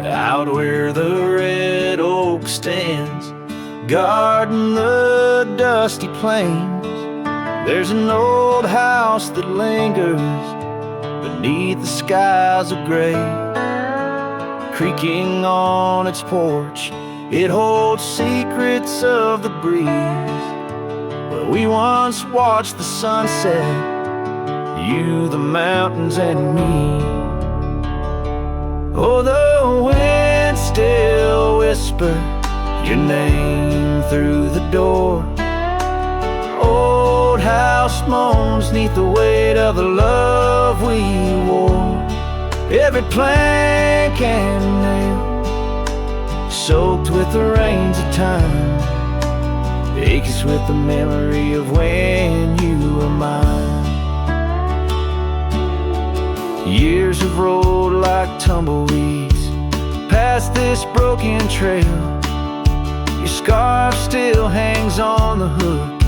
Out where the red oak stands, guarding the dusty plains, there's an old house that lingers beneath the skies of gray. Creaking on its porch, it holds secrets of the breeze, where we once watched the sunset, you, the mountains, and me. Oh, the wind still whispers your name through the door. Old house moans neath the weight of the love we wore. Every plank and nail, soaked with the rains of time, aches with the memory of when you were mine. Years have rolled like tumbleweeds past this broken trail. Your scarf still hangs on the hook,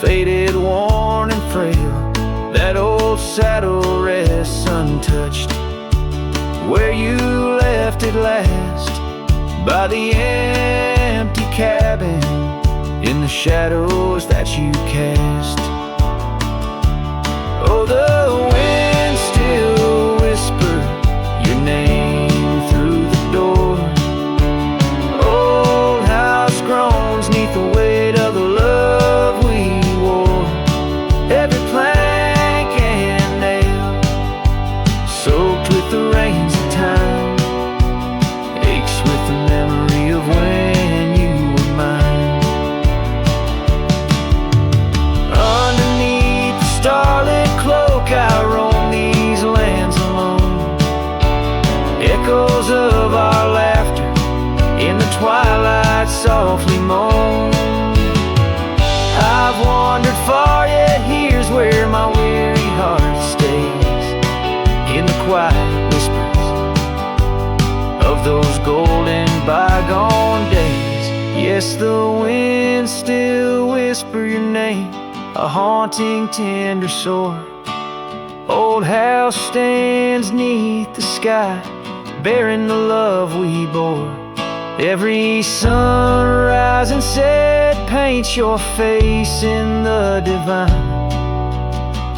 faded, worn, and frail. That old saddle rests untouched where you left it last, by the empty cabin in the shadows that you cast. Oh, the wind still whispers your name through the door. Old house groans neath the weight of the love we wore. Every plank and nail, soaked with the rains of time, aches with the memory of when you were mine. Underneath the starlit cloak I roam these lands alone. Echoes of our laughter in the twilight softly moan. I've wandered far, yet here's where my weary heart stays, in the quiet whispers of those golden bygone days. Yes, the wind still whispers your name, a haunting tender sore. Old house stands neath the sky, bearing the love we bore. Every sunrise and set paints your face in the divine,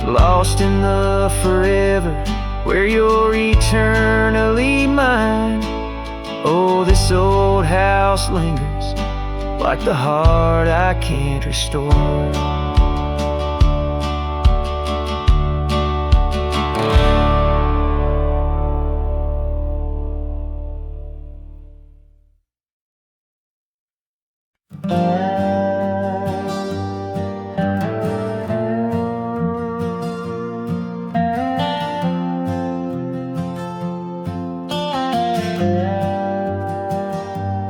lost in the forever where you're eternally mine. Oh, this old house lingers like the heart I can't restore.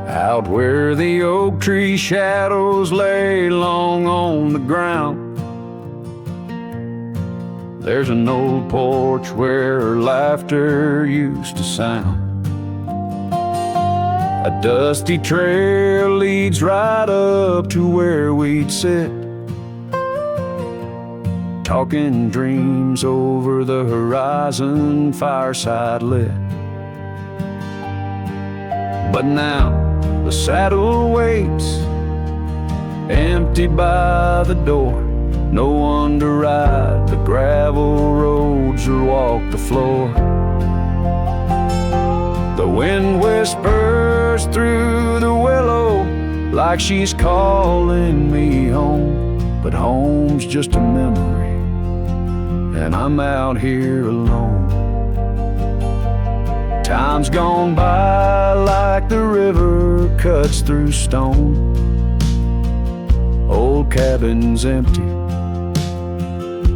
Out where the oak tree shadows lay long on the ground, there's an old porch where laughter used to sound. A dusty trail leads right up to where we'd sit, talking dreams over the horizon, fireside lit. But now the saddle waits, empty by the door. No one to ride the gravel roads or walk the floor. The wind whispers through the willow like she's calling me home, but home's just a memory, and I'm out here alone. Time's gone by like the river cuts through stone. Old cabin's empty,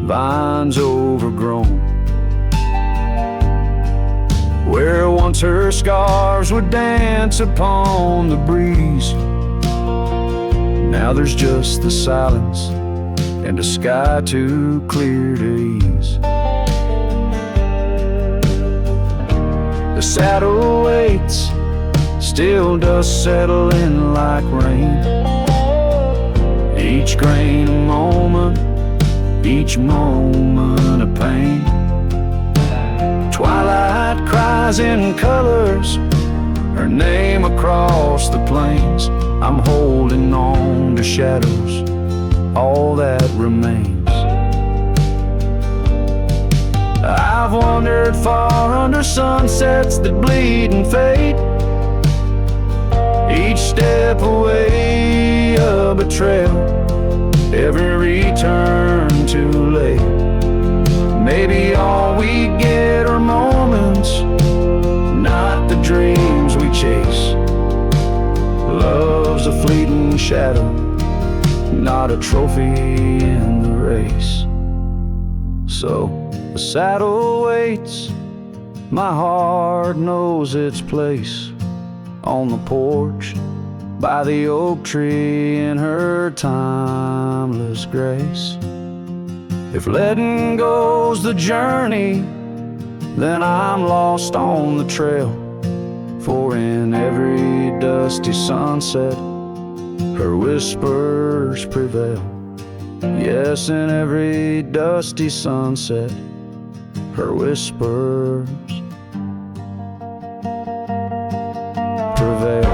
vines overgrown. Where once her scarves would dance upon the breeze, now there's just the silence and a sky too clear to ease. The saddle waits, still dust settle in like rain. Each grain a moment, each moment a pain. Twilight cries in colors her name across the plains. I'm holding on to shadows, all that remains. I've wandered far under sunsets that bleed and fade, each step away a betrayal, every return too late. Maybe all we get are moments, not the dreams we chase. Love's a fleeting shadow, not a trophy in the race. So the saddle waits, my heart knows its place on the porch by the oak tree in her timeless grace. If letting go's the journey, then I'm lost on the trail. For in every dusty sunset, her whispers prevail. Yes, in every dusty sunset, her whispers prevail.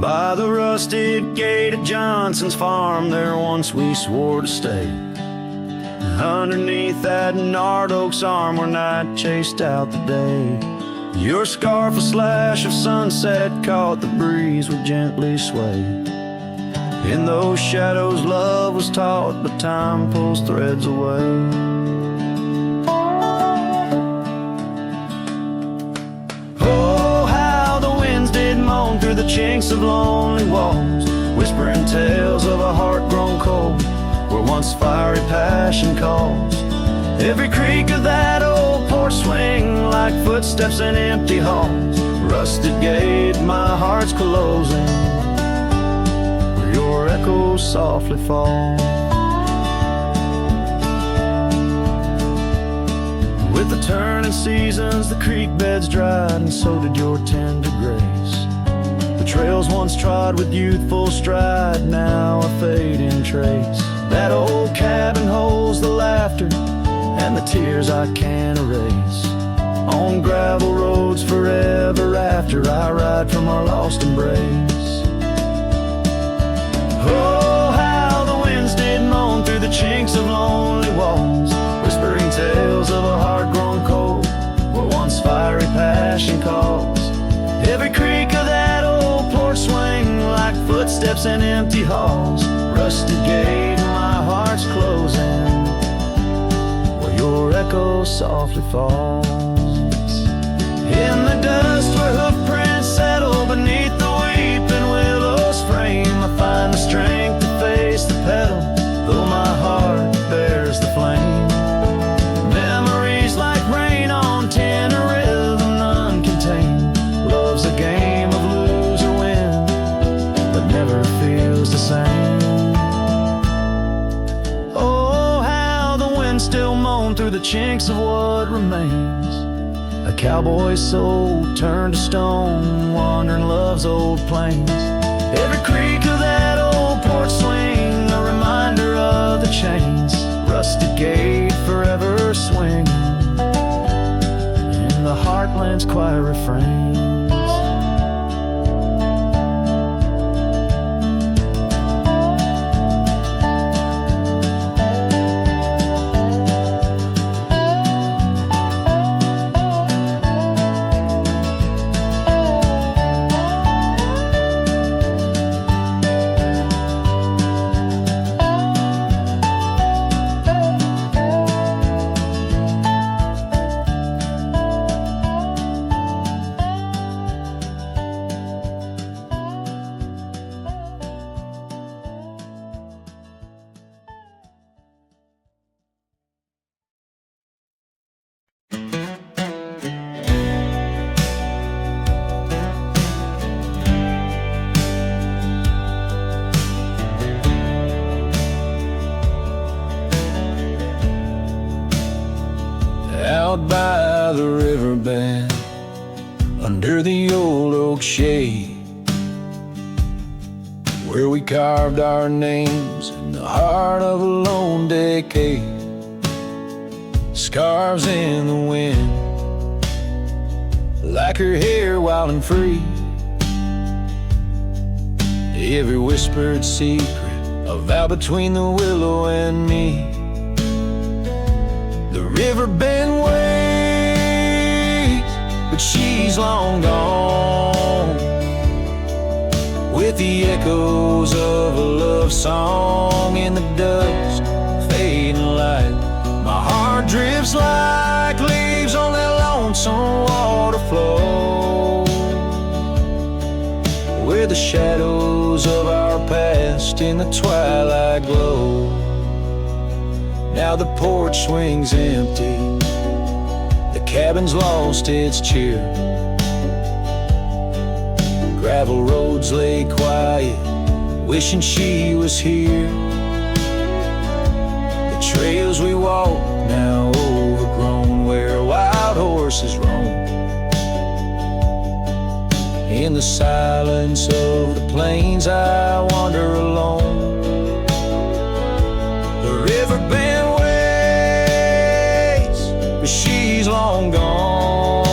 By the rusted gate at Johnson's farm, there once we swore to stay. Underneath that gnarled oak's arm where night chased out the day. Your scarf, a slash of sunset, caught the breeze would gently sway. In those shadows love was taught, but time pulls threads away. Through the chinks of lonely walls, whispering tales of a heart grown cold, where once fiery passion calls. Every creak of that old porch swing like footsteps in empty halls. Rusted gate, my heart's closing, where your echo softly falls. With the turning seasons, the creek beds dried, and so did your tender grace. Trails once trod with youthful stride, now a fading trace. That old cabin holds the laughter and the tears I can't erase. On gravel roads forever after, I ride from our lost embrace. Oh, how the winds did moan through the chinks of lonely walls, whispering tales of a heart grown cold, where once fiery passion calls. Every creak of that old porch swing like footsteps in empty halls. Rusted gate, my heart's closing, where your echo softly falls. In the dust where hoofprints settle beneath the weeping willow's frame, I find the strength to face the pedal, though my heart bears the flame. Memories like rain on tin, a rhythm none contain. Love's a game of lose or win, but never feels the same. Oh, how the wind still moan through the chinks of what remains. A cowboy's soul turned to stone, wandering love's old plains. Every creak of that old porch swing, a reminder of the chains. Rusted gate forever swinging in the heartland's quiet refrains. under the old oak shade, where we carved our names in the heart of a lone decade. Scarves in the wind, like her hair wild and free. Every whispered secret, a vow between the willow and me. The river bend waits, but she's long gone, with the echoes of a love song in the dust, fading light. My heart drifts like leaves on that lonesome water flow, where the shadows of our past in the twilight glow. Now the porch swings empty, the cabin's lost its cheer. Gravel roads lay quiet, wishing she was here. The trails we walk now overgrown, where wild horses roam. In the silence of the plains I wander alone. The river bend waits, but she's long gone,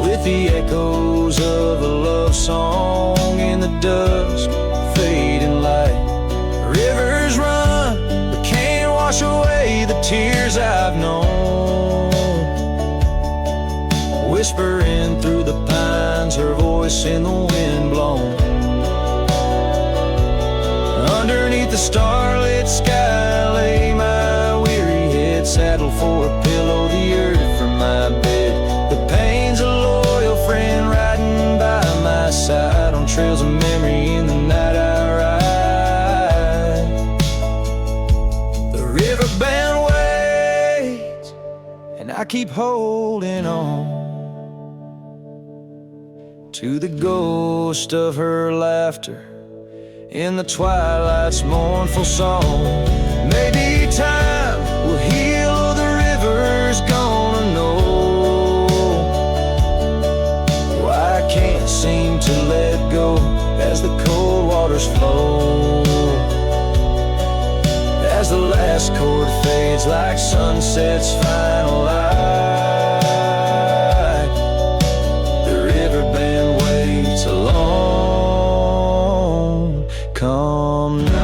with the echoes of a love song in the dusk, fading light. Rivers run, but can't wash away the tears I've known. Whispering through the pines, her voice in the wind blown. Underneath the starlit sky lay my weary head, saddled for a pillow, the earth for my bed. The pain's a loyal friend riding by my side, on trails of memory in the night I ride. The river bend waits, and I keep holding on to the ghost of her laughter in the twilight's mournful song. Maybe time will heal, the river's gonna know why I can't seem to let go as the cold waters flow. As the last chord fades like sunset's final light, the river bend waits alone come night.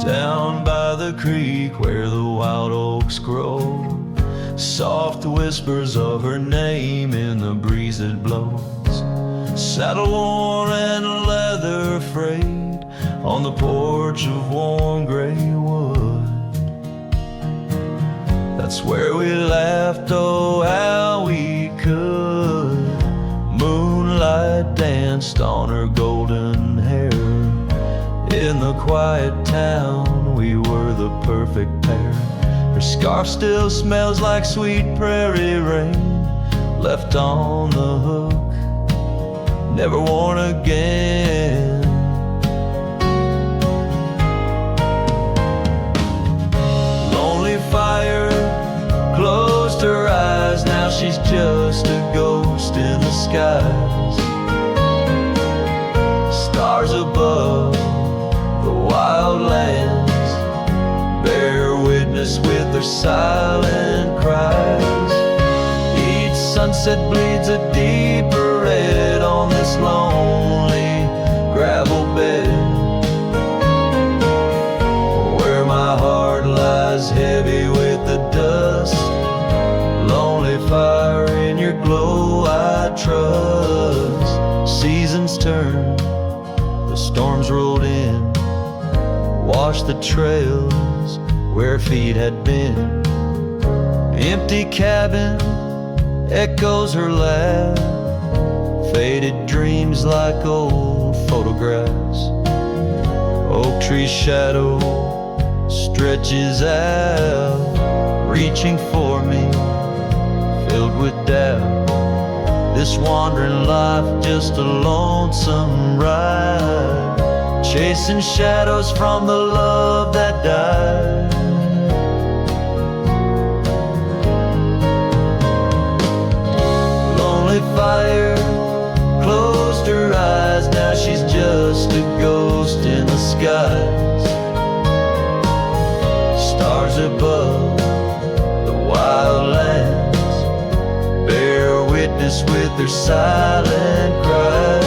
Down by the creek where the wild oaks grow, soft whispers of her name in the breeze that blows. Saddle worn and leather frayed on the porch of warm gray wood. That's where we laughed, oh how we could. Moonlight danced on her golden hair. In the quiet town, we were the perfect pair. Her scarf still smells like sweet prairie rain, left on the hook, never worn again. Lonely fire closed her eyes, now she's just a ghost in the skies. Stars above the wild lands bear witness with their silent cries. Each sunset bleeds a deeper red on this lonely gravel bed, where my heart lies heavy with the dust. Lonely fire, in your glow I trust. Seasons turn, the storms rolled in, washed the trails where feet had been. Empty cabin echoes her laugh, faded dreams like old photographs. Oak tree shadow stretches out, reaching for me, filled with doubt. This wandering life, just a lonesome ride, chasing shadows from the love that died. Lonely fire closed her eyes, now she's just a ghost in the skies. Stars above the wild lands bear witness with their silent cry.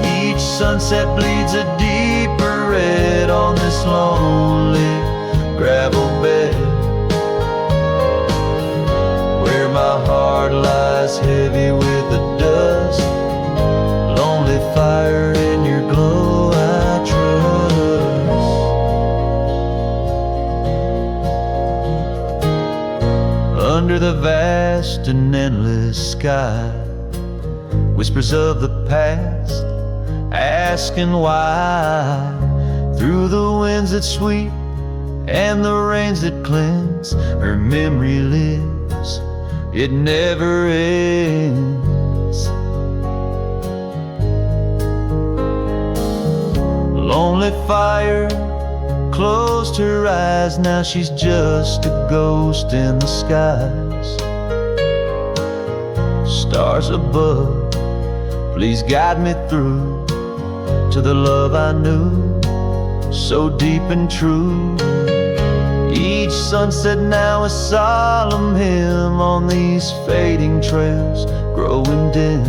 Each sunset bleeds a deeper red on this lonely gravel bed, where my heart lies heavy with the dust. Lonely fire, in your glow I trust. Under the vast and endless sky, whispers of the past, asking why. Through the winds that sweep and the rains that cleanse, her memory lives, it never ends. Lonely fire closed her eyes, now she's just a ghost in the skies. Stars above, please guide me through to the love I knew, so deep and true. Each sunset now a solemn hymn on these fading trails growing dim,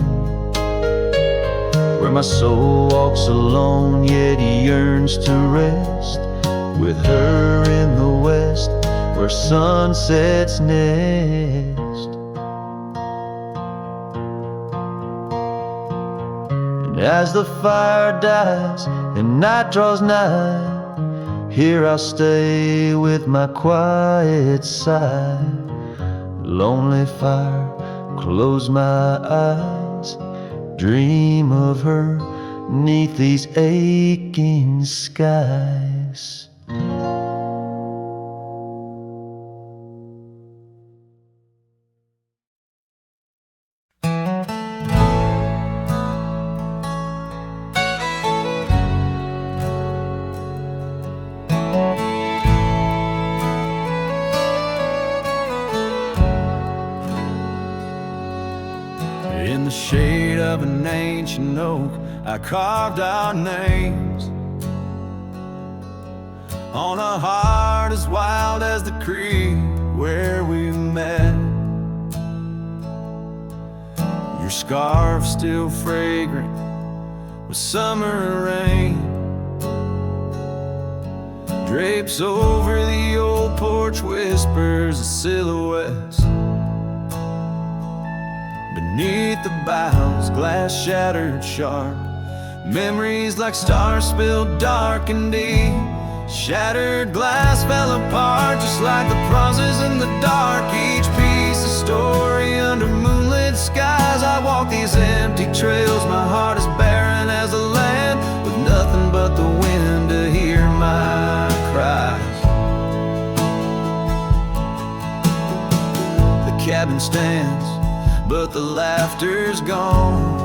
where my soul walks alone yet yearns to rest with her in the west, where sunsets next. And as the fire dies and night draws nigh, here I'll stay with my quiet sigh. Lonely fire, close my eyes, dream of her 'neath these aching skies. In the shade of an ancient oak, I carved our names on a heart as wild as the creek where we met. Your scarf still fragrant with summer rain drapes over the old porch, whispers of silhouettes. Beneath the boughs, glass shattered sharp, memories like stars spilled dark and deep. Shattered glass fell apart just like the pauses in the dark. Each piece a story under moonlit skies. I walk these empty trails, my heart is barren as a land, with nothing but the wind to hear my cries. The cabin stands, but the laughter's gone.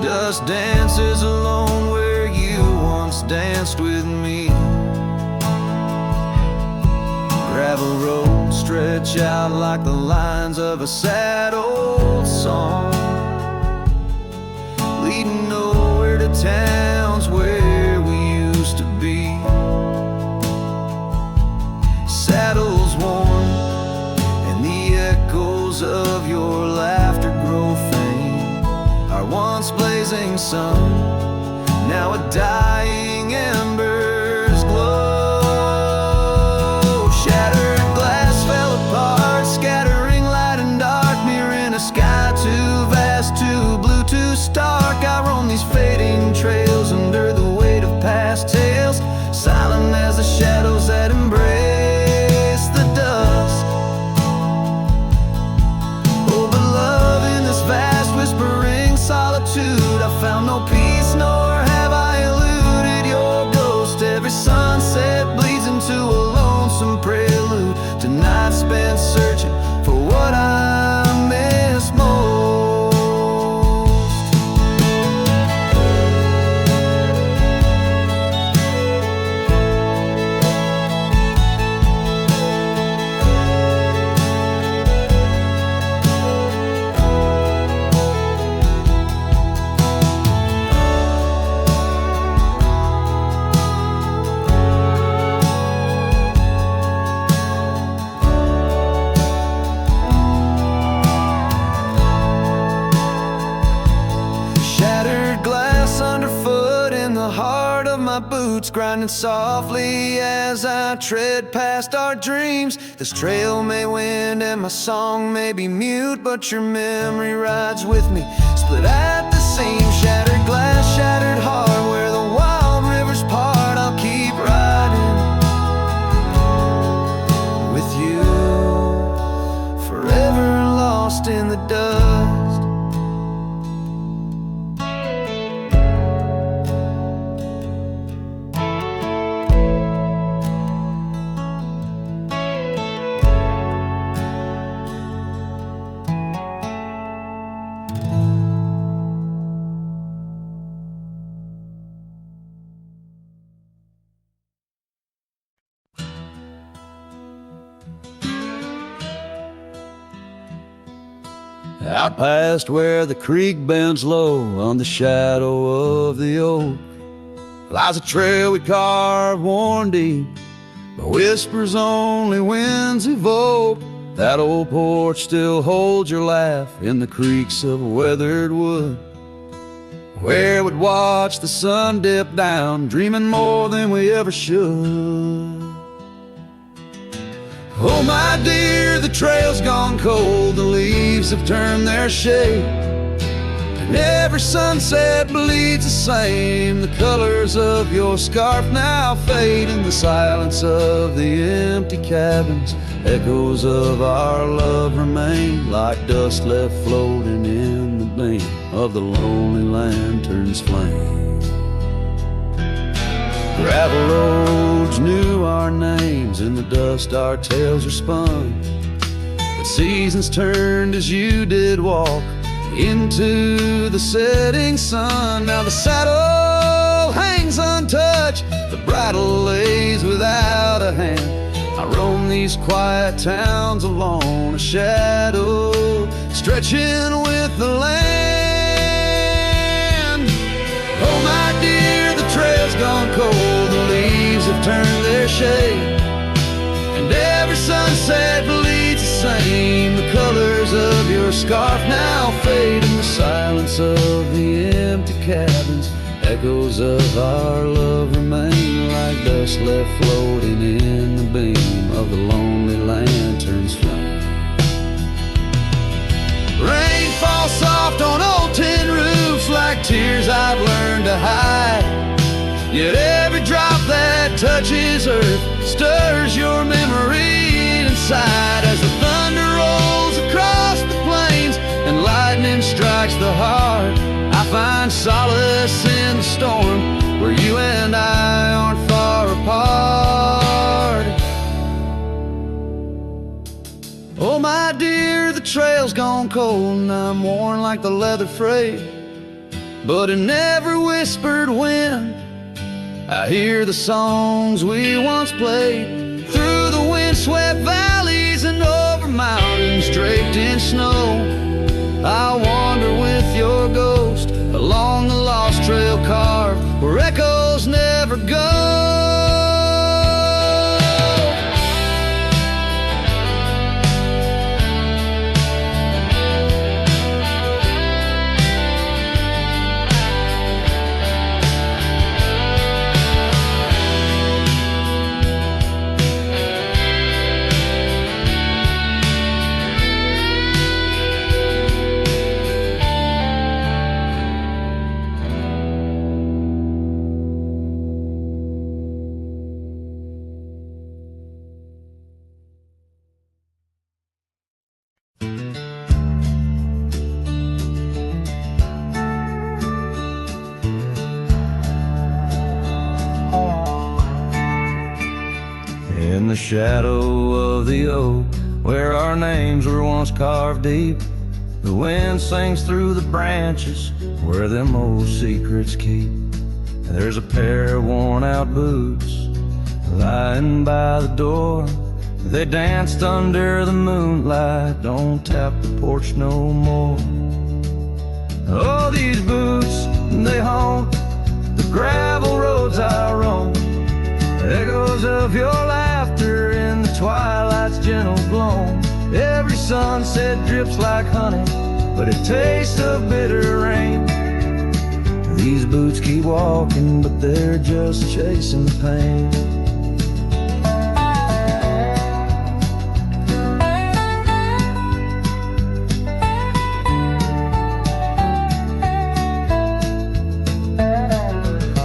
Dust dances alone where you once danced with me. Gravel roads stretch out like the lines of a sad old song, leading nowhere to towns where we used to be. Saddles worn and the echoes of your laughter grow faint. Our once blazing sun, now a dying embers glow. Shattered glass fell apart, scattering light and dark, mirroring a sky too vast, too blue, too stark. I roam these fading trails under the weight of past tales, silent as the shadows that embrace the dusk. Oh, but love in solitude. I found no peace, nor have I eluded your ghost. Every sunset bleeds into a lonesome prelude to nights spent searching for what I miss most. Boots grinding softly as I tread past our dreams. This trail may wind and my song may be mute, but your memory rides with me, split at the seam. Shattered glass, shattered heart, where the wild rivers part. I'll keep riding with you, forever lost in the dust. Out past where the creek bends low on the shadow of the oak lies a trail we carved worn deep, but whispers only winds evoke. That old porch still holds your laugh in the creaks of weathered wood, where we'd watch the sun dip down, dreaming more than we ever should. Oh my dear, the trail's gone cold, the leaves have turned their shade, and every sunset bleeds the same. The colors of your scarf now fade, in the silence of the empty cabins, echoes of our love remain, like dust left floating in the beam of the lonely lantern's flame. Gravel roads knew our names, in the dust our tales are spun, but seasons turned as you did walk into the setting sun. Now the saddle hangs untouched, the bridle lays without a hand. I roam these quiet towns alone, a shadow stretching with the land. Oh my dear, the trail's gone cold, the leaves have turned their shade, and every sunset bleeds the same. The colors of your scarf now fade, in the silence of the empty cabins, echoes of our love remain, like dust left floating in the beam of the lonely lantern's flame. Rain falls soft on old tin roofs, like tears I've learned to hide, yet every drop that touches earth stirs your memory inside. As the thunder rolls across the plains and lightning strikes the heart, I find solace in the storm, where you and I aren't far apart. Oh my dear, the trail's gone cold, and I'm worn like the leather freight, but in every whispered wind I hear the songs we once played, through the windswept valleys and over mountains draped in snow. I'll wander with your ghost along the lost trail carved where echoes never go. shadow of the oak, where our names were once carved deep. The wind sings through the branches, where them old secrets keep. There's a pair of worn-out boots lying by the door. They danced under the moonlight, don't tap the porch no more. Oh, these boots, they haunt the gravel roads I roam. Echoes of your laughter in the twilight's gentle gloam. Every sunset drips like honey, but it tastes of bitter rain. These boots keep walking, but they're just chasing the pain.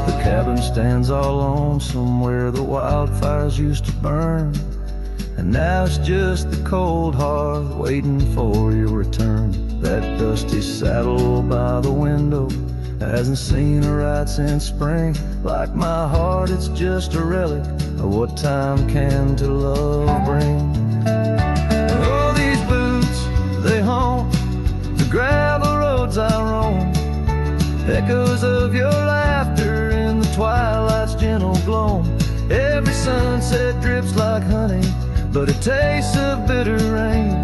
The cabin stands all lonesome where the wildfires used to burn, and now it's just the cold hearth waiting for your return. That dusty saddle by the window hasn't seen a ride since spring. Like my heart, it's just a relic of what time can to love bring. Oh, these boots, they haunt the gravel roads I roam. Echoes of your laughter in the twilight's gentle gloam. Every sunset drips like honey, but it tastes of bitter rain.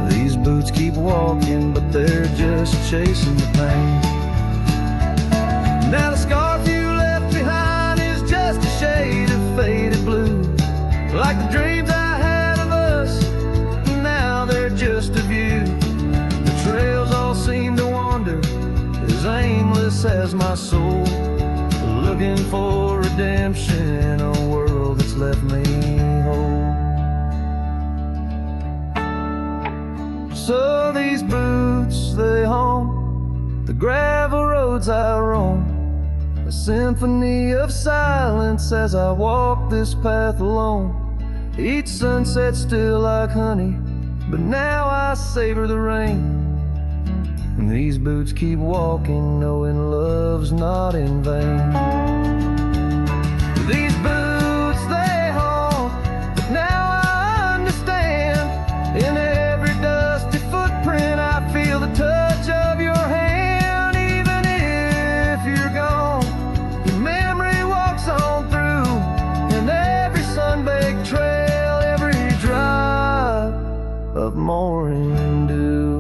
These boots keep walking, but they're just chasing the pain. Now the scarf you left behind is just a shade of faded blue, like the dreams I had of us, now they're just a view. The trails all seem to wander, as aimless as my soul, looking for redemption in a world that's left me whole. So these boots, they haunt the gravel roads I roam. A symphony of silence as I walk this path alone. Each sunset still like honey, but now I savor the rain. And these boots keep walking, knowing love's not in vain. These boots, they haunt, but now I understand. In every dusty footprint I feel the touch of your hand. Even if you're gone, your memory walks on through, and every sun-baked trail, every drop of morning dew.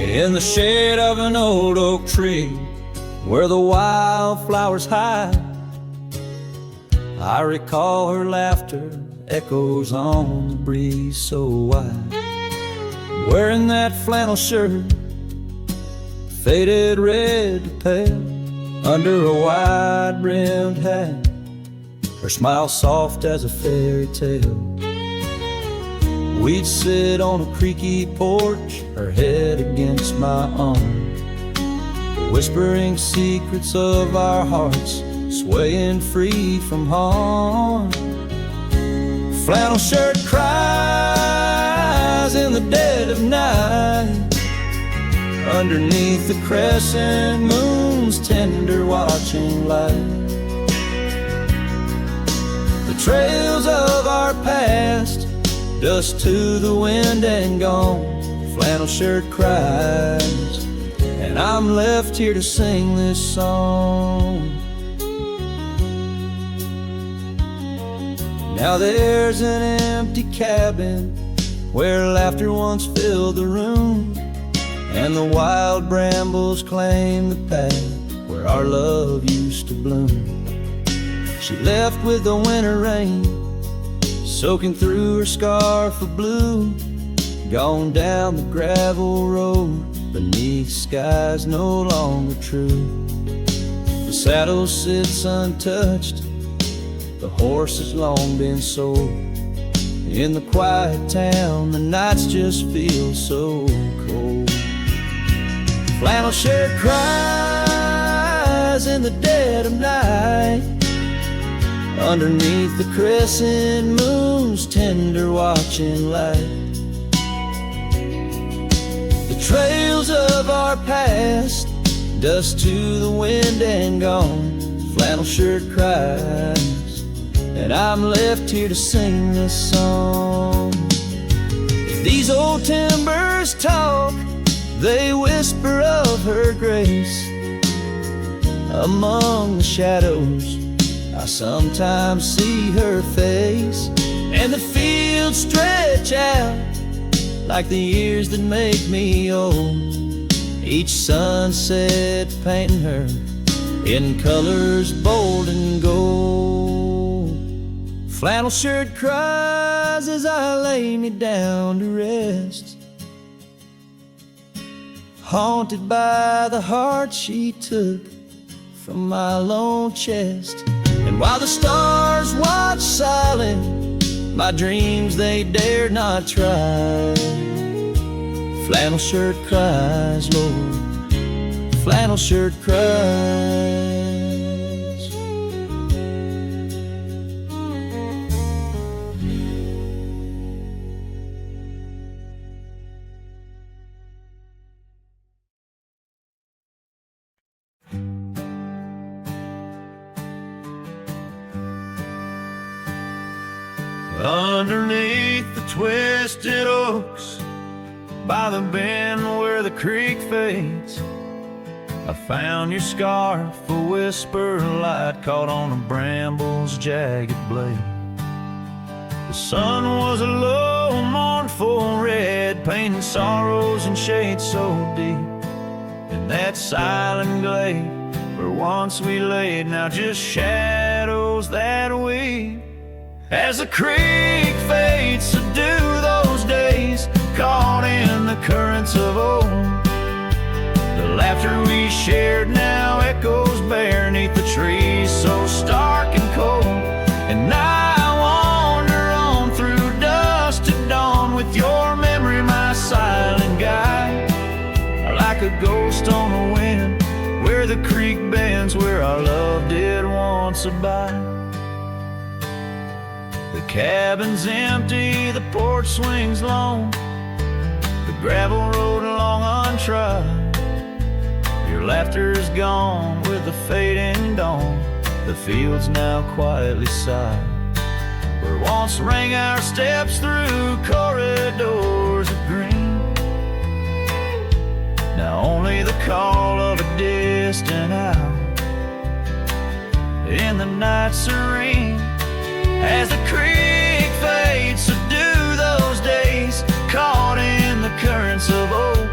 In the shade of an old oak tree, where the wildflowers hide, I recall her laughter echoes on the breeze so wide. Wearing that flannel shirt, faded red to pale, under a wide-brimmed hat, her smile soft as a fairy tale. We'd sit on a creaky porch, her head against my arm, whispering secrets of our hearts, swaying free from harm. Flannel shirt cries in the dead of night, underneath the crescent moon's tender watching light. The trails of our past, dust to the wind and gone. Flannel shirt cries, and I'm left here to sing this song. Now there's an empty cabin where laughter once filled the room, and the wild brambles claim the path where our love used to bloom. She left with the winter rain soaking through her scarf of blue, gone down the gravel road beneath skies no longer true. The saddle sits untouched, the horse has long been sold. In the quiet town, the nights just feel so cold. Flannel shirt cries cries in the dead of night, underneath the crescent moon's tender watching light. The trails of our past, dust to the wind and gone. Flannel shirt cries, and I'm left here to sing this song. If these old timbers talk, they whisper of her grace. Among the shadows, I sometimes see her face, and the fields stretch out like the years that make me old. Each sunset painting her in colors bold and gold. Flannel shirt cries as I lay me down to rest, haunted by the heart she took from my lone chest. And while the stars watch silent, my dreams they dare not try. Flannel shirt cries, Lord, flannel shirt cries. Underneath the twisted oaks, by the bend where the creek fades, I found your scarf, a whisper light caught on a bramble's jagged blade. The sun was a low, mournful red, painting sorrows in shades so deep. In that silent glade where once we laid, now just shadows that weep. As the creek fades to do those days, caught in the currents of old. The laughter we shared now echoes bare 'neath the trees so stark and cold. And I wander on through dusk to dawn with your memory, my silent guide, like a ghost on the wind where the creek bends, where our love did once abide. The cabin's empty, the porch swings long, the gravel road along untrod. Your laughter's gone with the fading dawn, the fields now quietly sigh. Where once rang our steps through corridors of green, now only the call of a distant owl in the night serene. As the creek fades to do those days, caught in the currents of old.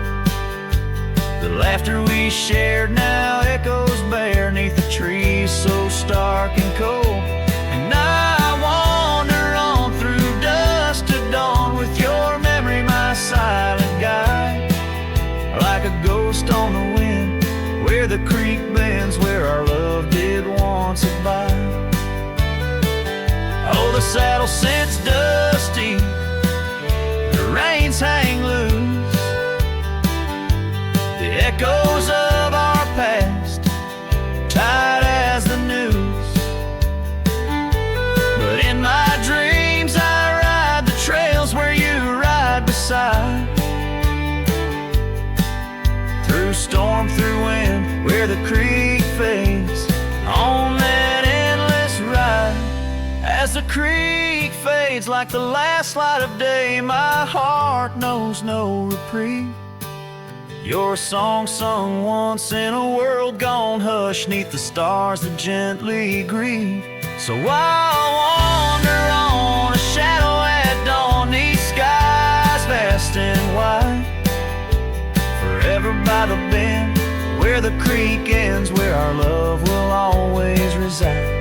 The laughter we shared now echoes bare 'neath the trees so stark and cold. And I wander on through dusk to dawn with your memory, my silent guide, like a ghost on the wind where the creek bends, where our love did once abide. Oh, the saddle sits dusty, the reins hang loose, the echoes of our past tight as the news. But in my dreams I ride the trails where you ride beside, through storm, through wind, where the creek fades on that endless ride. As the creek fades like the last light of day, my heart knows no reprieve. Your song sung once in a world gone hush 'neath the stars that gently grieve. So I'll wander on, a shadow at dawn, 'neath skies vast and wide, forever by the bend where the creek ends, where our love will always reside.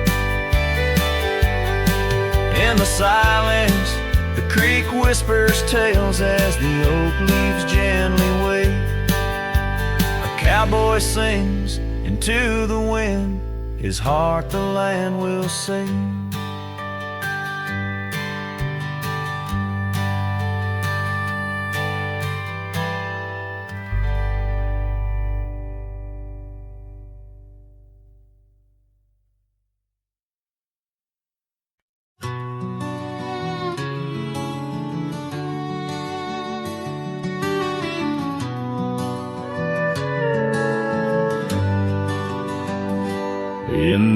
In the silence, the creek whispers tales as the oak leaves gently wave. A cowboy sings into the wind, his heart the land will sing.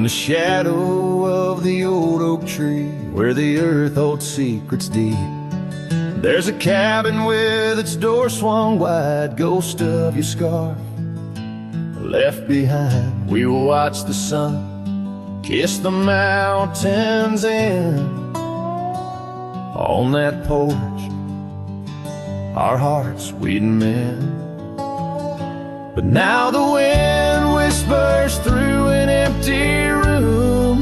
In the shadow of the old oak tree, where the earth holds secrets deep, there's a cabin with its door swung wide, ghost of your scarf left behind. We will watch the sun kiss the mountains in. On that porch, our hearts we'd mend. But now the wind whispers through an empty room,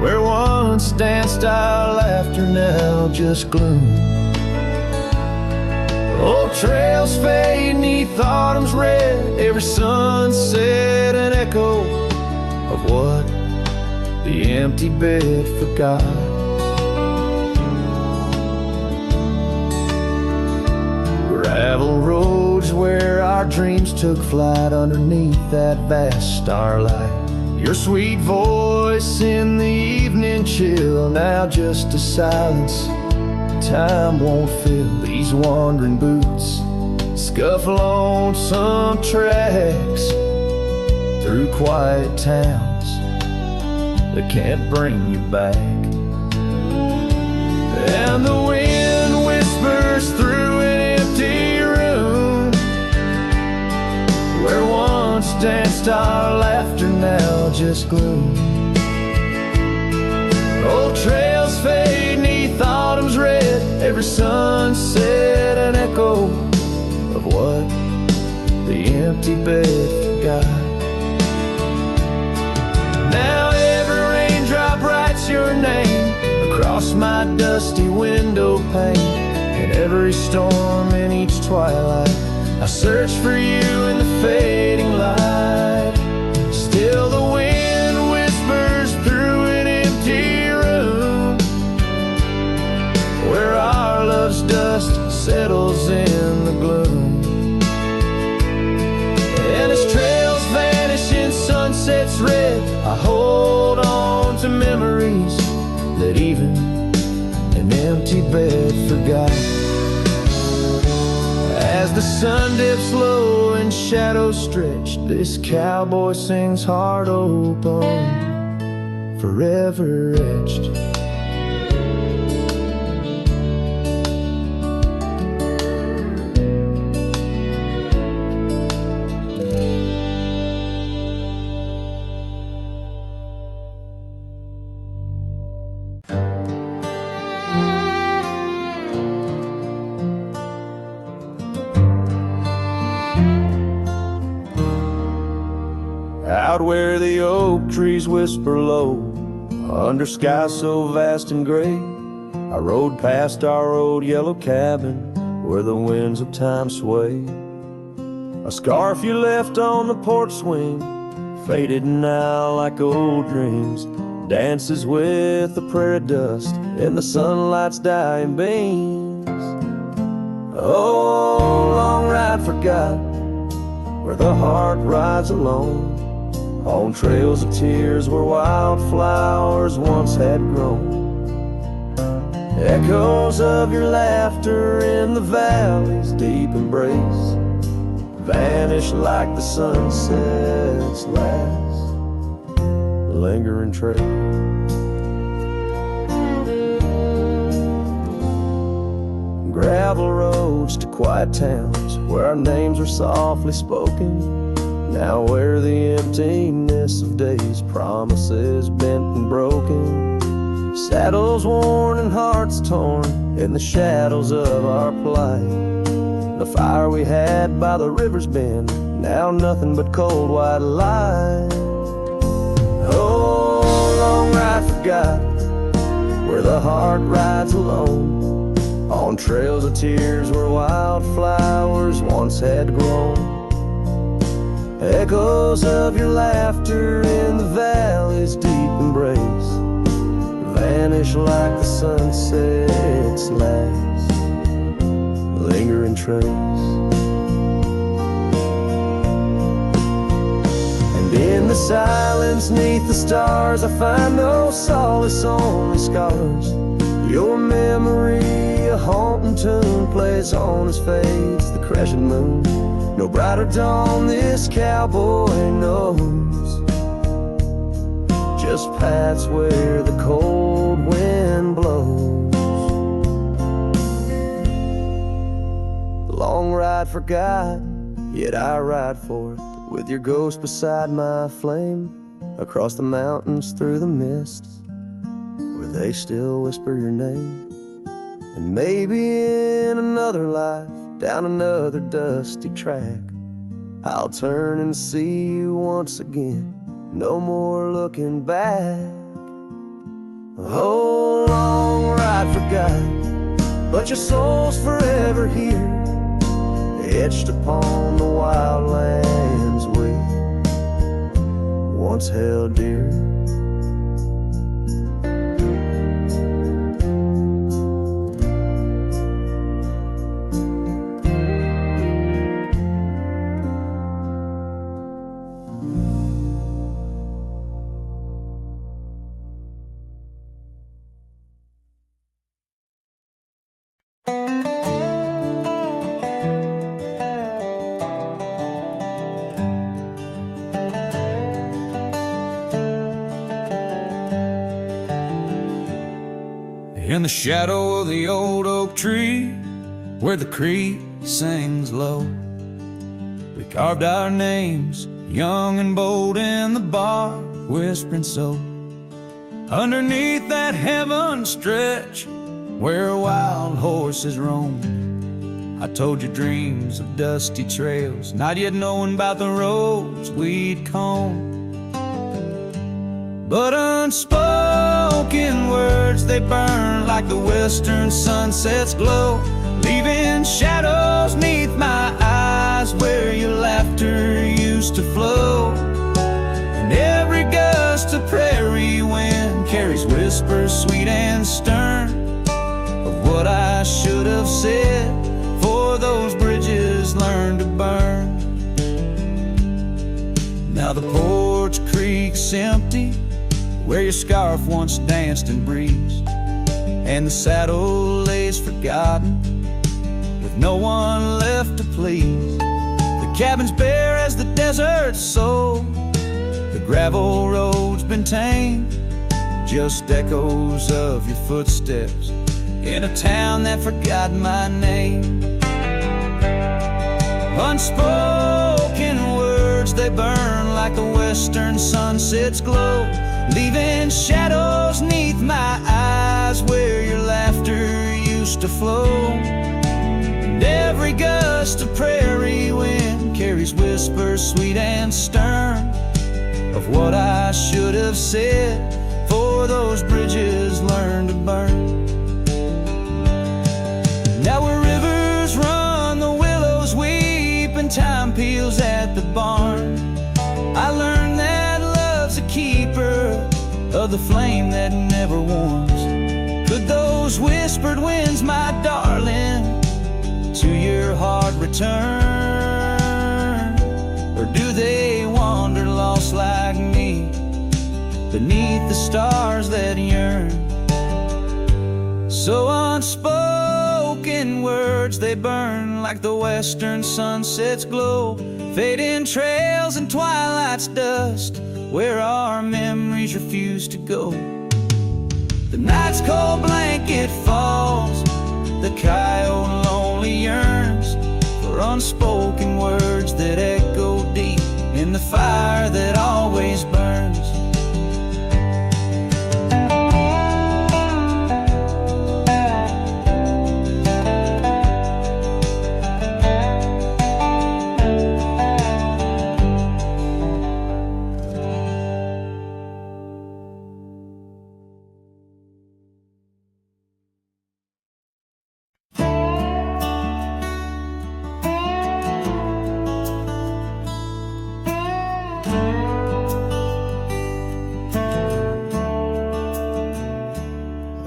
where once danced our laughter, now just gloom. Old trails fade 'neath autumn's red, every sunset an echo of what the empty bed forgot. Gravel roads where our dreams took flight, underneath that vast starlight. Your sweet voice in the evening chill, now just a silence time won't fill. These wandering boots scuffle on some tracks through quiet towns that can't bring you back. And the wind whispers through an empty room, where once danced our laughter, now just gloom. Old trails fade 'neath autumn's red, every sunset an echo of what the empty bed forgot. Now every raindrop writes your name across my dusty window pane, and every storm in each twilight I search for you in the fading light. Still the wind whispers through an empty room, where our love's dust settles in the gloom. And as trails vanish in sunset's red, I hold on to memories that even an empty bed forgot. As the sun dips low and shadows stretch, this cowboy sings heart open, forever etched. Out where the oak trees whisper low, under skies so vast and gray, I rode past our old yellow cabin, where the winds of time sway. A scarf you left on the porch swing, faded now like old dreams, dances with the prairie dust in the sunlight's dying beams. Oh, long ride forgot, where the heart rides alone, on trails of tears where wildflowers once had grown. Echoes of your laughter in the valley's deep embrace vanish like the sunset's last lingering trace. Gravel roads to quiet towns where our names were softly spoken, now where the emptiness of days, promises bent and broken, saddles worn and hearts torn in the shadows of our plight. The fire we had by the river's bend, now nothing but cold white light. Oh, long ride forgot, where the heart rides alone, on trails of tears where wildflowers once had grown. Echoes of your laughter in the valley's deep embrace vanish like the sunset's last lingering trace. And in the silence 'neath the stars, I find no solace, only scars. Your memory, a haunting tune, plays on as fades the crescent moon. No brighter dawn this cowboy knows. just paths where the cold wind blows. The long ride forgot, yet I ride for it, with your ghost beside my flame, across the mountains through the mists, where they still whisper your name. And maybe in another life, down another dusty track, I'll turn and see you once again, no more looking back. A whole long ride forgot, but your soul's forever here, etched upon the wild lands we once held dear. In the shadow of the old oak tree, where the creek sings low, we carved our names, young and bold, in the bark, whispering so. Underneath that heaven stretch, where wild horses roam, I told you dreams of dusty trails, not yet knowing about the roads we'd comb. But unspoken words, they burn like the western sunset's glow, leaving shadows neath my eyes where your laughter used to flow. And every gust of prairie wind carries whispers sweet and stern of what I should have said, for those bridges learned to burn. Now the porch creek's empty, where your scarf once danced and breezed, and the saddle lays forgotten, with no one left to please. The cabin's bare as the desert's soul, the gravel road's been tamed, just echoes of your footsteps in a town that forgot my name. Unspoken words, they burn like the western sunset's glow, leaving shadows neath my eyes where your laughter used to flow. And every gust of prairie wind carries whispers sweet and stern of what I should have said, for those bridges learned to burn. Now where rivers run, the willows weep, and time peels at the barn, I learned that love's a keeper of the flame that never warms. Could those whispered winds, my darling, to your heart return? Or do they wander lost like me beneath the stars that yearn? So unspoken words, they burn like the western sunset's glow, fading trails and twilight's dust, where our memories refuse to go. The night's cold blanket falls, the coyote lonely yearns for unspoken words that echo deep in the fire that always burns.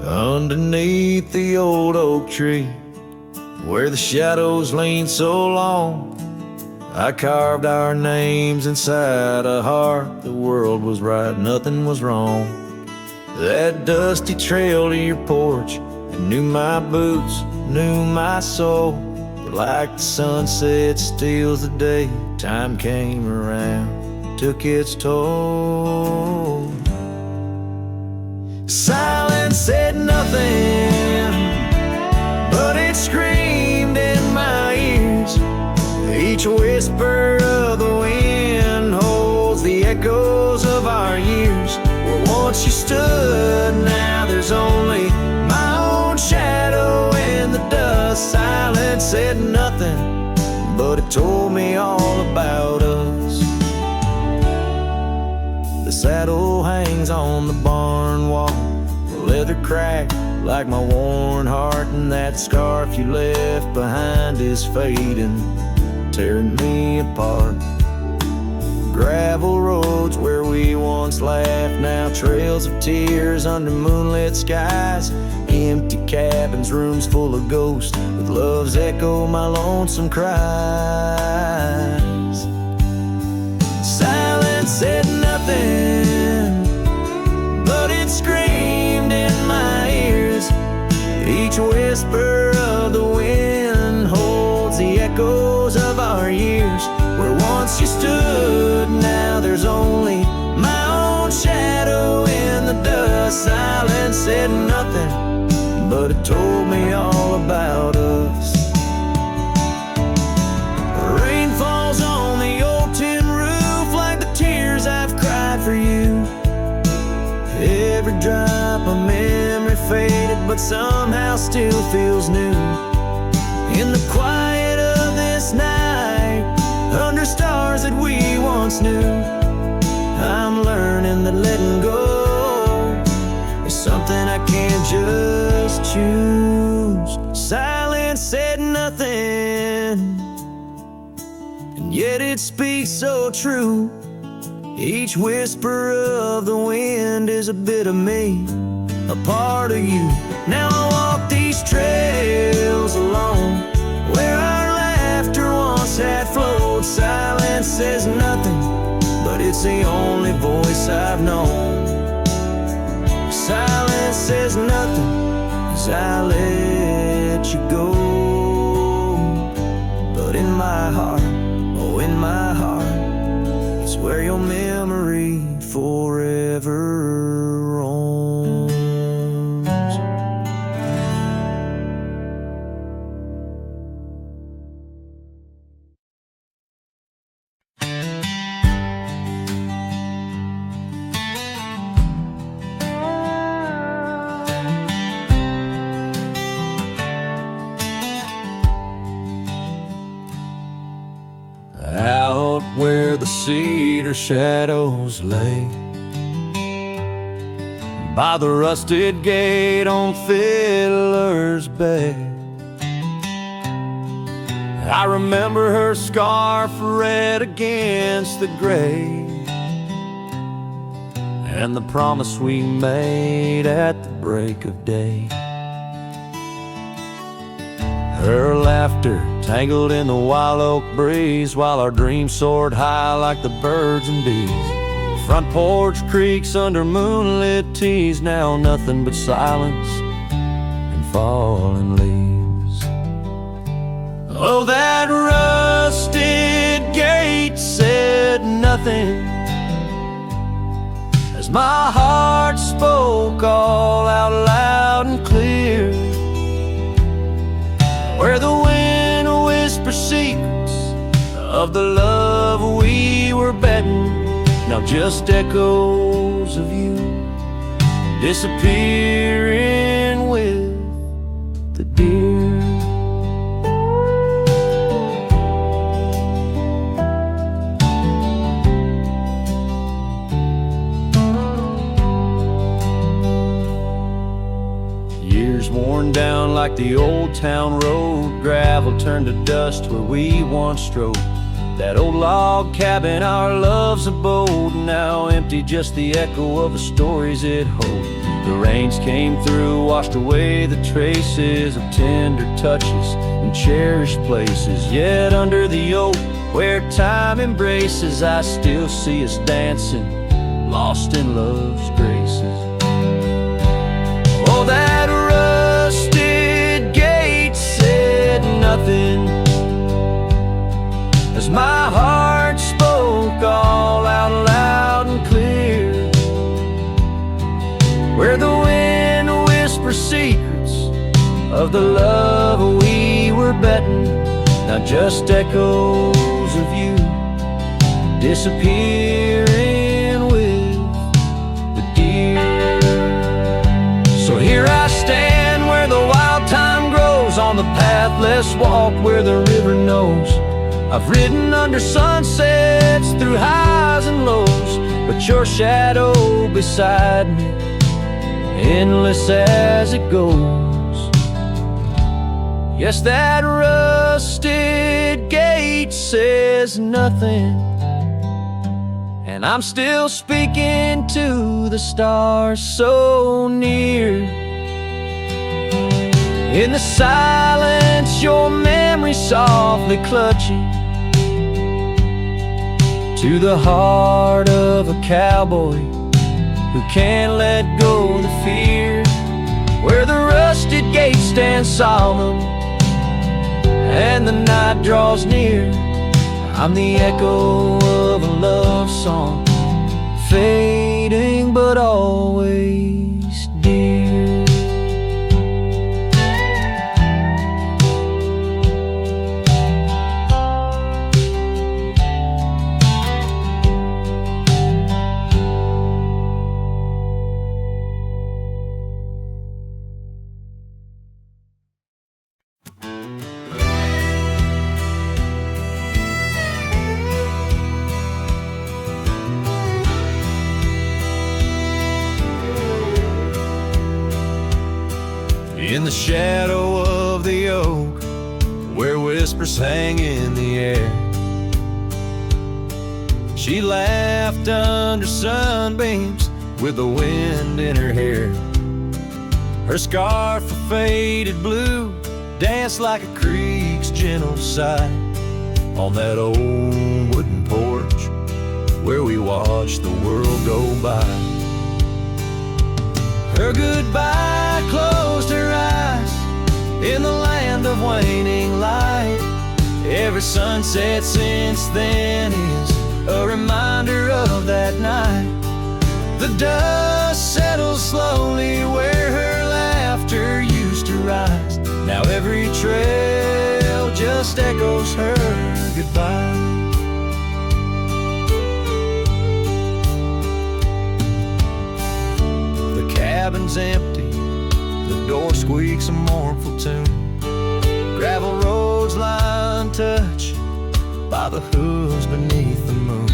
Underneath the old oak tree, where the shadows lean so long, I carved our names inside a heart. The world was right, nothing was wrong. That dusty trail to your porch, it knew my boots, knew my soul. But like the sunset steals the day, time came around, took its toll. Silence said nothing, but it screamed in my ears. Each whisper of the wind holds the echoes of our years. Where once you stood, now there's only my own shadow in the dust. Silence said nothing, but it told me all about us. The saddle hangs on the barn wall, the leather cracked like my worn heart, and that scarf you left behind is fading, tearing me apart. Gravel roads where we once laughed, now trails of tears under moonlit skies. Empty cabins, rooms full of ghosts, with love's echo my lonesome cries. Silence said nothing, but it screamed in my ears. Each whisper of the wind holds the echoes of our years. Where once you stood, now there's only my own shadow in the dust. Silence said nothing, but it told me all about us. Rain falls on the old tin roof like the tears I've cried for you. Every drop of memory faded, but somehow still feels new. In the quiet of this night, under stars that we once knew, I'm learning that letting go is something I can't just choose. Silence said nothing, and yet it speaks so true. Each whisper of the wind is a bit of me, a part of you. Now I walk these trails alone, where our laughter once had flowed. Silence says nothing, but it's the only voice I've known. Silence says nothing as I let you go. But in my heart, oh in my heart, it's where your memory forever roams. Out where the cedar shadows lay, by the rusted gate on Fiddler's Bay, I remember her scarf red against the gray, and the promise we made at the break of day. Her laughter tangled in the wild oak breeze, while our dreams soared high like the birds and bees. Front porch creaks under moonlit teas, now nothing but silence and falling leaves. Oh, that rusted gate said nothing as my heart spoke all out loud and clear. Where the wind whispers secrets of the love we were betting, now just echoes of you disappearing with the deer. Years worn down like the old town road, gravel turned to dust where we once strode. That old log cabin, our love's abode, now empty, just the echo of the stories it holds. The rains came through, washed away the traces of tender touches and cherished places. Yet under the oak, where time embraces, I still see us dancing, lost in love's graces. Oh, that rusted gate said nothing as my heart spoke all out loud and clear. Where the the love we were betting, not just echoes of you disappearing with the deer. So here I stand where the wild thyme grows, on the path less walked where the river knows. I've ridden under sunsets through highs and lows, but your shadow beside me, endless as it goes. Yes, that rusted gate says nothing, and I'm still speaking to the stars so near. In the silence, your memory softly clutching to the heart of a cowboy who can't let go the fear. Where the rusted gate stands solemn and the night draws near, I'm the echo of a love song, fading but always dear. In the shadow of the oak, where whispers hang in the air, she laughed under sunbeams with the wind in her hair. Her scarf of faded blue danced like a creek's gentle sigh on that old wooden porch where we watched the world go by. Her goodbye closed her eyes in the land of waning light. Every sunset since then is a reminder of that night. The dust settles slowly where her laughter used to rise. Now every trail just echoes her goodbye. The cabin's empty, the door squeaks a mournful tune. Gravel roads lie untouched by the hooves beneath the moon.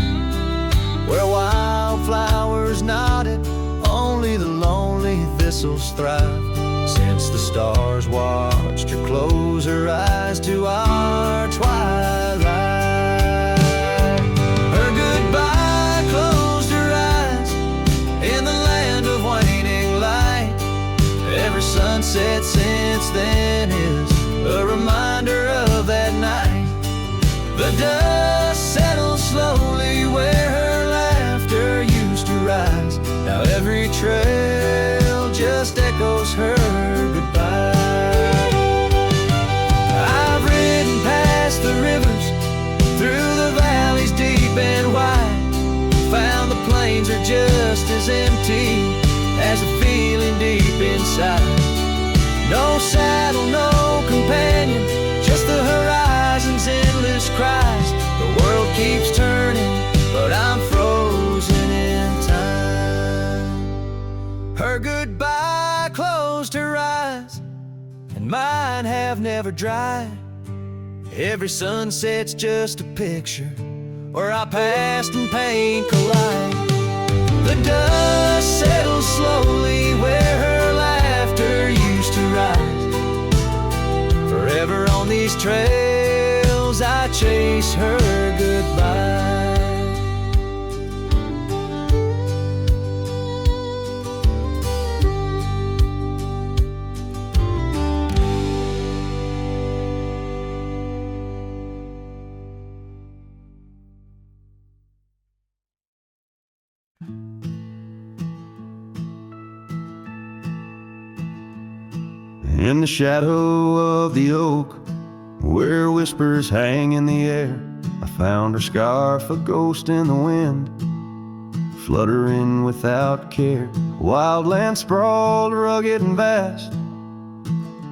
Where wildflowers nodded, only the lonely thistles thrive. Since the stars watched her close her eyes to our twilight. Her goodbye closed her eyes in the land of waning light. Every sunset since then is a reminder of that night. The dust settles slowly where her laughter used to rise. Now every trail just echoes her goodbye. I've ridden past the rivers, through the valleys deep and wide, found the plains are just as empty as the feeling deep inside. No saddle, no companion, just the horizon's endless cries. The world keeps turning, but I'm frozen in time. Her goodbye closed her eyes, and mine have never dried. Every sunset's just a picture where our past and pain collide. The dust settles slowly where her laughter used to rise. Forever on these trails I chase her goodbye. In the shadow of the oak, where whispers hang in the air, I found her scarf, a ghost in the wind, fluttering without care. Wild land sprawled rugged and vast,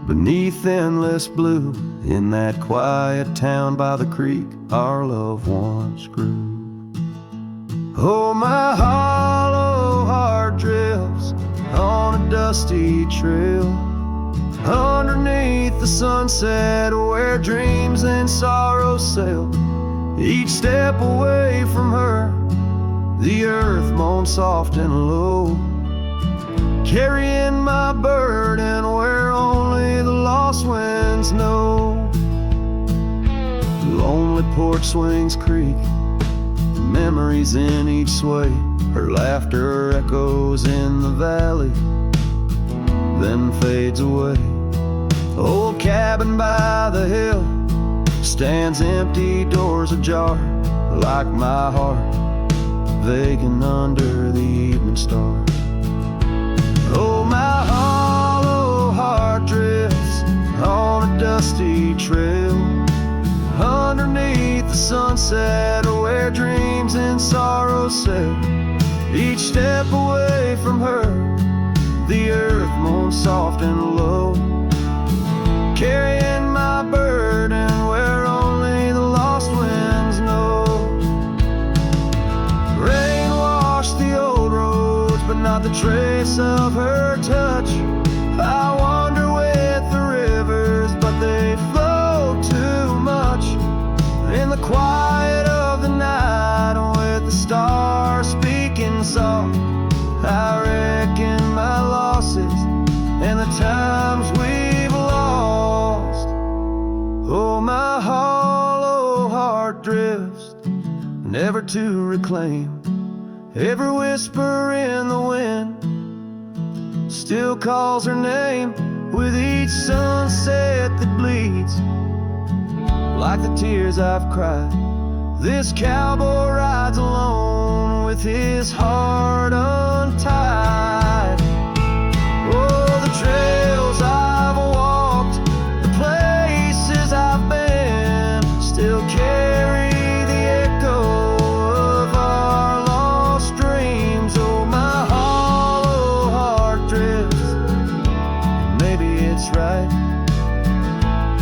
beneath endless blue, in that quiet town by the creek, our love once grew. Oh, my hollow heart drifts on a dusty trail, underneath the sunset where dreams and sorrows sail. Each step away from her, the earth moans soft and low, carrying my burden where only the lost winds know. Lonely porch swings creak, memories in each sway. Her laughter echoes in the valley, then fades away. Old cabin by the hill stands empty, doors ajar, like my heart vacant under the evening star. Oh, my hollow heart drifts on a dusty trail, underneath the sunset where dreams and sorrows sail. Each step away from her, the earth moans soft and low, carrying my burden where only the lost winds know. Rain washed the old roads, but not the trace of her touch. I wander with the rivers, but they flow too much. In the quiet of the night, with the stars speaking soft, I reckon my losses and the times we've lost. Oh, my hollow heart drifts, never to reclaim. Every whisper in the wind still calls her name, with each sunset that bleeds like the tears I've cried. This cowboy rides alone with his heart untied. Oh, the trails I've walked, the places I've been, still carry the echo of our lost dreams. Oh, my hollow heart drifts, maybe it's right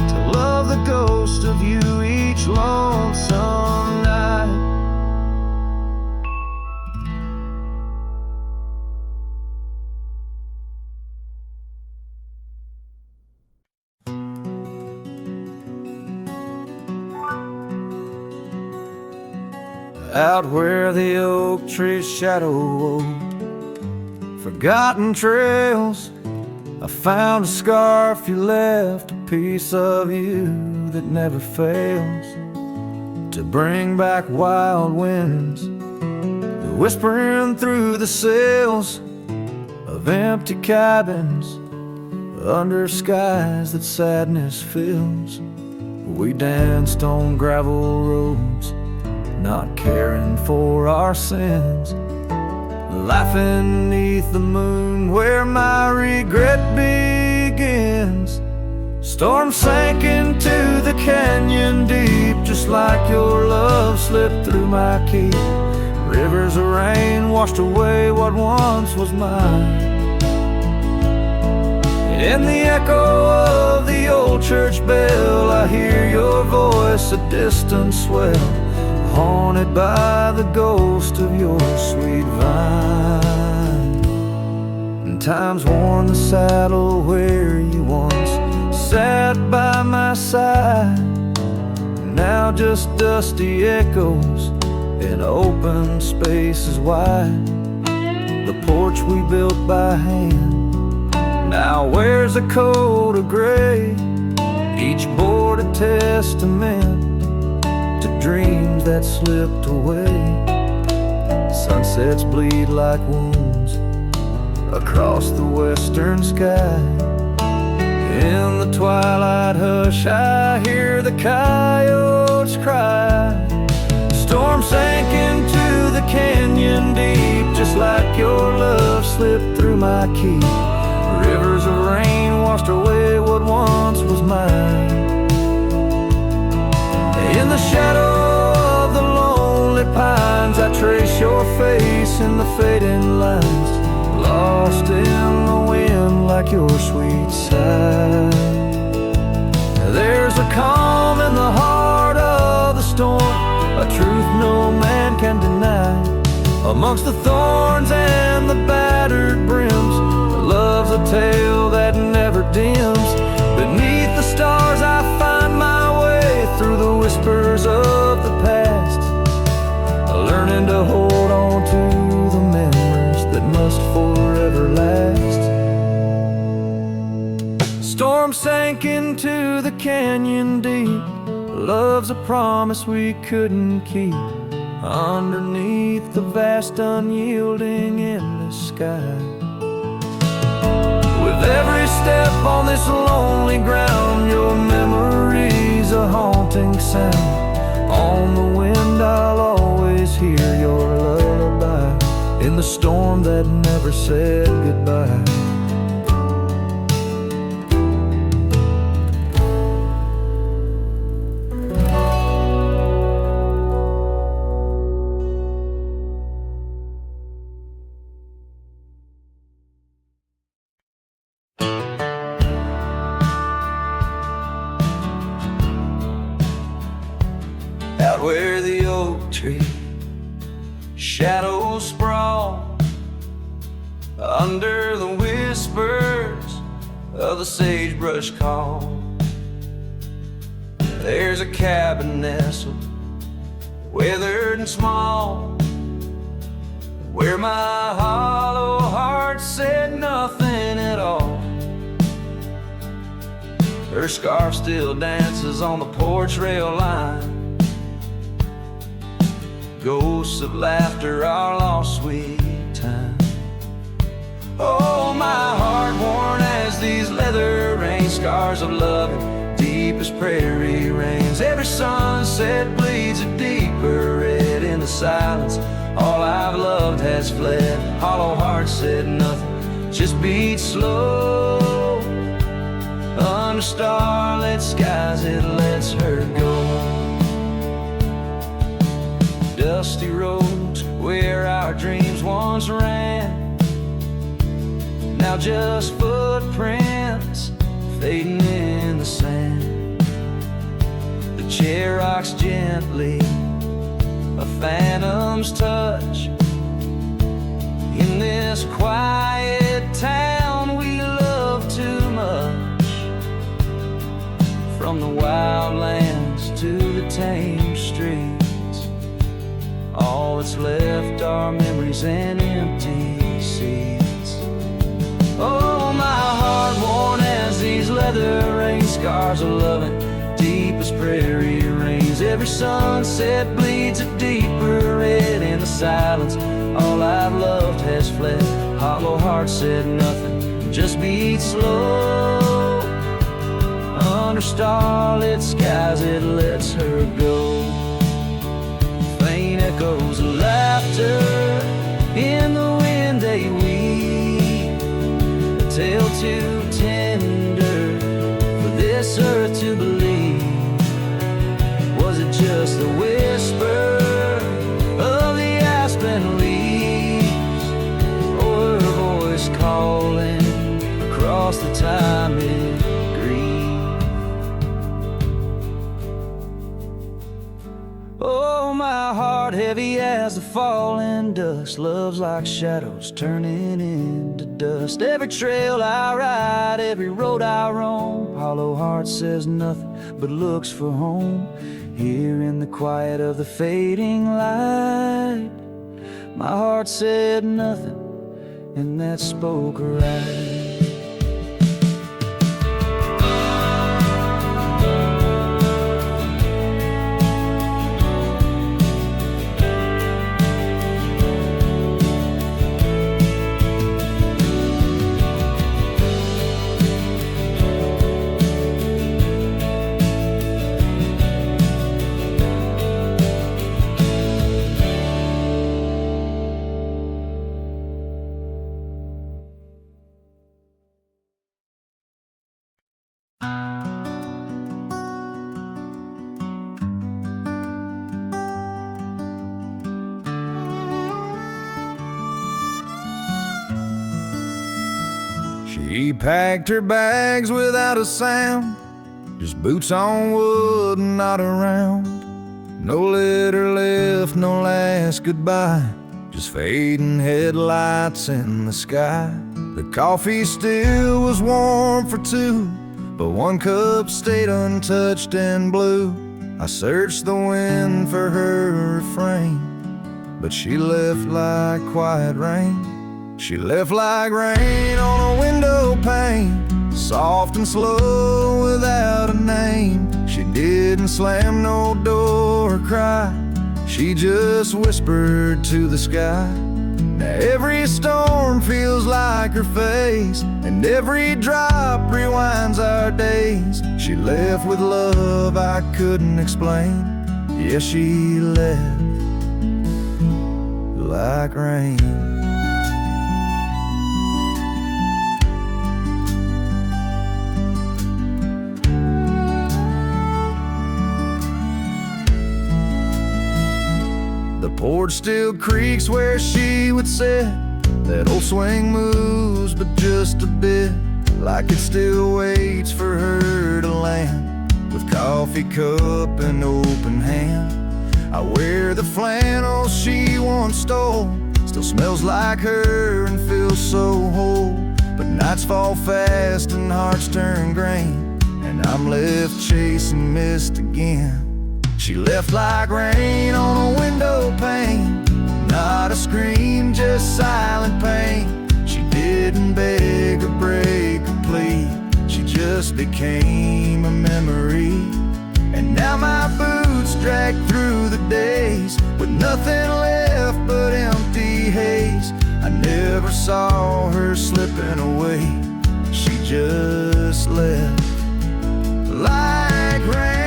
to love the ghost of you each lonesome night. Out where the oak tree's shadow wove forgotten trails, I found a scarf you left, a piece of you that never fails to bring back wild winds, whispering through the sails of empty cabins under skies that sadness fills. We danced on gravel roads, not caring for our sins, laughing neath the moon where my regret begins. Storm sank into the canyon deep, just like your love slipped through my key. Rivers of rain washed away what once was mine. In the echo of the old church bell, I hear your voice, a distant swell, haunted by the ghost of your sweet vine. And time's worn the saddle where you once sat by my side, now just dusty echoes in open spaces wide. The porch we built by hand now wears a coat of gray, each board a testament to dreams that slipped away. Sunsets bleed like wounds across the western sky. In the twilight hush I hear the coyotes cry. Storm sank into the canyon deep, just like your love slipped through my key. Rivers of rain washed away what once was mine. In the shadow of the lonely pines, I trace your face in the fading lines, lost in the wind like your sweet sigh. There's a calm in the heart of the storm, a truth no man can deny. Amongst the thorns and the battered brims, love's a tale that never dims. Beneath the stars I find my way through the whispers of the past, learning to hold on to the memories that must forever last. Storm sank into the canyon deep, love's a promise we couldn't keep. Underneath the vast unyielding endless sky, with every step on this lonely ground, your memory's a haunting sound. On the wind I'll always hear your lullaby, in the storm that never said goodbye. Out where the oak tree shadows sprawl, under the whispers of the sagebrush call, there's a cabin nestled, weathered and small, where my hollow heart said nothing at all. Her scarf still dances on the porch rail line, ghosts of laughter, our lost sweet time. Oh, my heart worn as these leather rain scars of loving, deep as prairie rains. Every sunset bleeds a deeper red in the silence. All I've loved has fled. Hollow heart said nothing, just beat slow. Under starlit skies it lets her go. Dusty roads where our dreams once ran, now just footprints fading in the sand. The chair rocks gently, a phantom's touch. In this quiet town we love too much, from the wildlands to the tame streets. All that's left are memories and empty seats. Oh, my heart worn as these leather rain scars of loving, deep as prairie rains. Every sunset bleeds a deeper red in the silence. All I've loved has fled. Hollow heart said nothing, just beat slow. Under starlit skies it lets her go. Faint echoes of laughter in the wind they weep, a tale too tender for this earth to believe. Was it just the whisper of the aspen leaves, or her voice calling across the time in grief? Oh, my heart heavy as the falling dust, love's like shadows turning into dust. Every trail I ride, every road I roam, hollow heart says nothing but looks for home. Here in the quiet of the fading light, my heart said nothing, and that spoke right. She packed her bags without a sound, just boots on wood and not around. No letter left, no last goodbye, just fading headlights in the sky. The coffee still was warm for two, but one cup stayed untouched and blue. I searched the wind for her refrain, but she left like quiet rain. She left like rain on a window pane, soft and slow without a name. She didn't slam no door or cry, she just whispered to the sky. Now every storm feels like her face, and every drop rewinds our days. She left with love I couldn't explain. Yeah, she left like rain. The porch still creaks where she would sit. That old swing moves, but just a bit, like it still waits for her to land. With coffee cup and open hand, I wear the flannel she once stole. Still smells like her and feels so whole. But nights fall fast and hearts turn grain, and I'm left chasing mist again. She left like rain on a window pane, not a scream, just silent pain. She didn't beg or break or plead, she just became a memory. And now my boots drag through the days, with nothing left but empty haze. I never saw her slipping away, she just left like rain.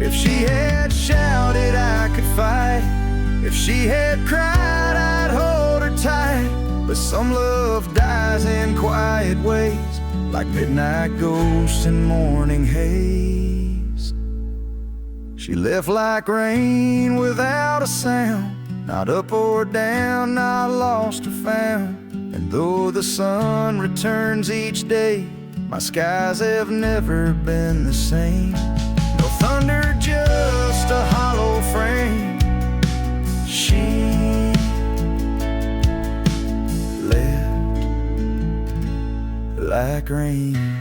If she had shouted, I could fight. If she had cried, I'd hold her tight. But some love dies in quiet ways, like midnight ghosts in morning haze. She left like rain without a sound, not up or down, not lost or found. And though the sun returns each day, my skies have never been the same. No thunder, just a hollow frame. She left like rain.